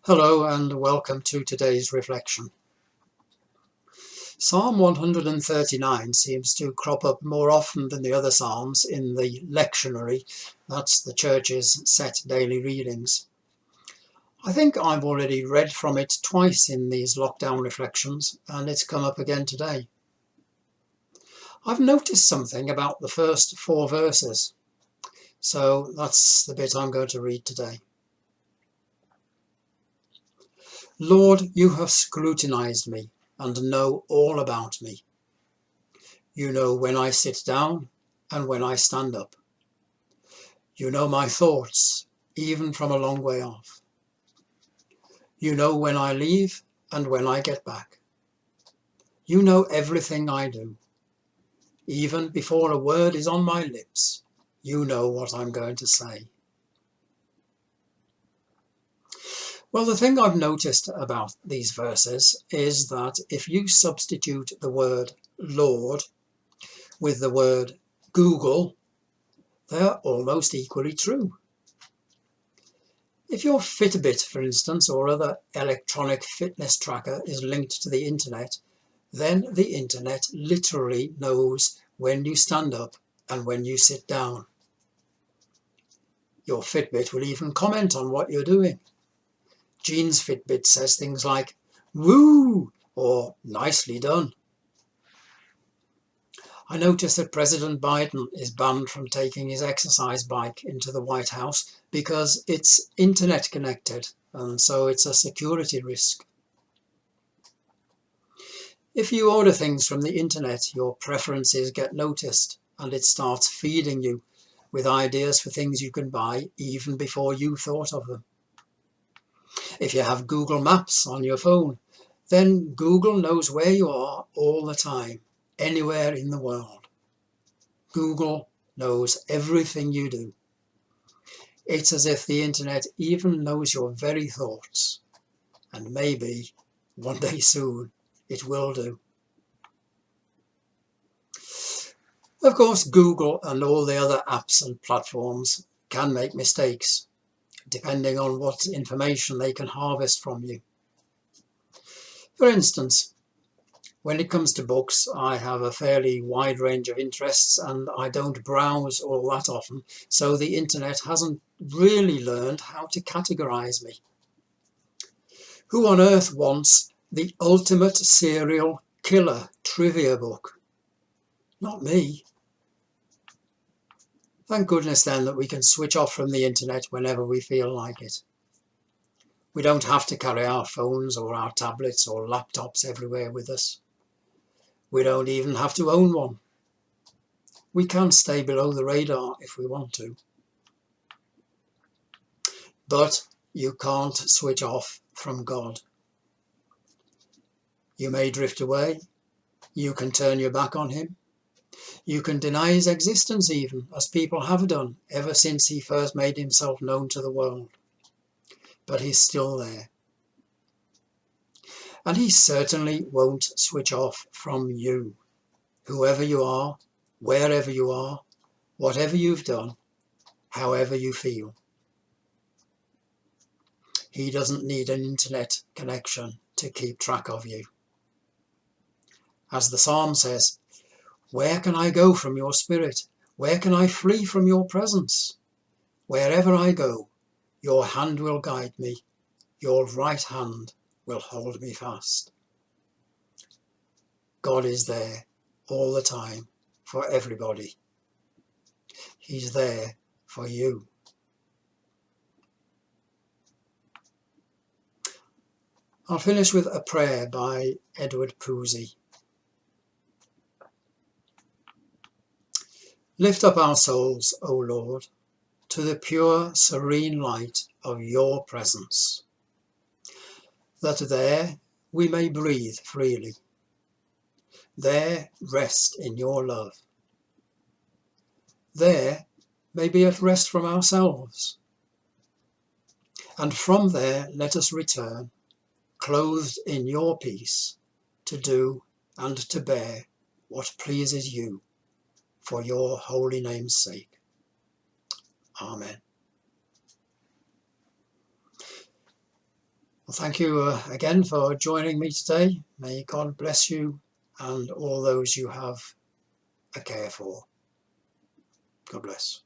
Hello and welcome to today's reflection. Psalm 139 seems to crop up more often than the other psalms in the lectionary, that's the church's set daily readings. I think I've already read from it twice in these lockdown reflections, and it's come up again today. I've noticed something about the first 4 verses, so that's the bit I'm going to read today. Lord, you have scrutinized me and know all about me. You know when I sit down and when I stand up. You know my thoughts, even from a long way off. You know when I leave and when I get back. You know everything I do. Even before a word is on my lips, you know what I'm going to say. Well, the thing I've noticed about these verses is that if you substitute the word Lord with the word Google, they're almost equally true. If your Fitbit, for instance, or other electronic fitness tracker is linked to the internet, then the internet literally knows when you stand up and when you sit down. Your Fitbit will even comment on what you're doing. Jean's Fitbit says things like, "Woo!" or "Nicely done." I noticed that President Biden is banned from taking his exercise bike into the White House because it's internet connected, and so it's a security risk. If you order things from the internet, your preferences get noticed, and it starts feeding you with ideas for things you can buy even before you thought of them. If you have Google Maps on your phone, then Google knows where you are all the time, anywhere in the world. Google knows everything you do. It's as if the internet even knows your very thoughts, and maybe one day soon it will do. Of course, Google and all the other apps and platforms can make mistakes, depending on what information they can harvest from you. For instance, when it comes to books, I have a fairly wide range of interests and I don't browse all that often, so the internet hasn't really learned how to categorize me. Who on earth wants the ultimate serial killer trivia book? Not me. Thank goodness then that we can switch off from the internet whenever we feel like it. We don't have to carry our phones or our tablets or laptops everywhere with us. We don't even have to own one. We can stay below the radar if we want to. But you can't switch off from God. You may drift away. You can turn your back on him. You can deny his existence even, as people have done ever since he first made himself known to the world. But he's still there. And he certainly won't switch off from you, whoever you are, wherever you are, whatever you've done, however you feel. He doesn't need an internet connection to keep track of you. As the psalm says, "Where can I go from your spirit? Where can I flee from your presence? Wherever I go, your hand will guide me. Your right hand will hold me fast." God is there all the time for everybody. He's there for you. I'll finish with a prayer by Edward Pusey. Lift up our souls, O Lord, to the pure, serene light of your presence, that there we may breathe freely, there rest in your love, there may be at rest from ourselves, and from there let us return, clothed in your peace, to do and to bear what pleases you, for your holy name's sake. Amen. thank you again for joining me today. May God bless you and all those you have a care for. God bless.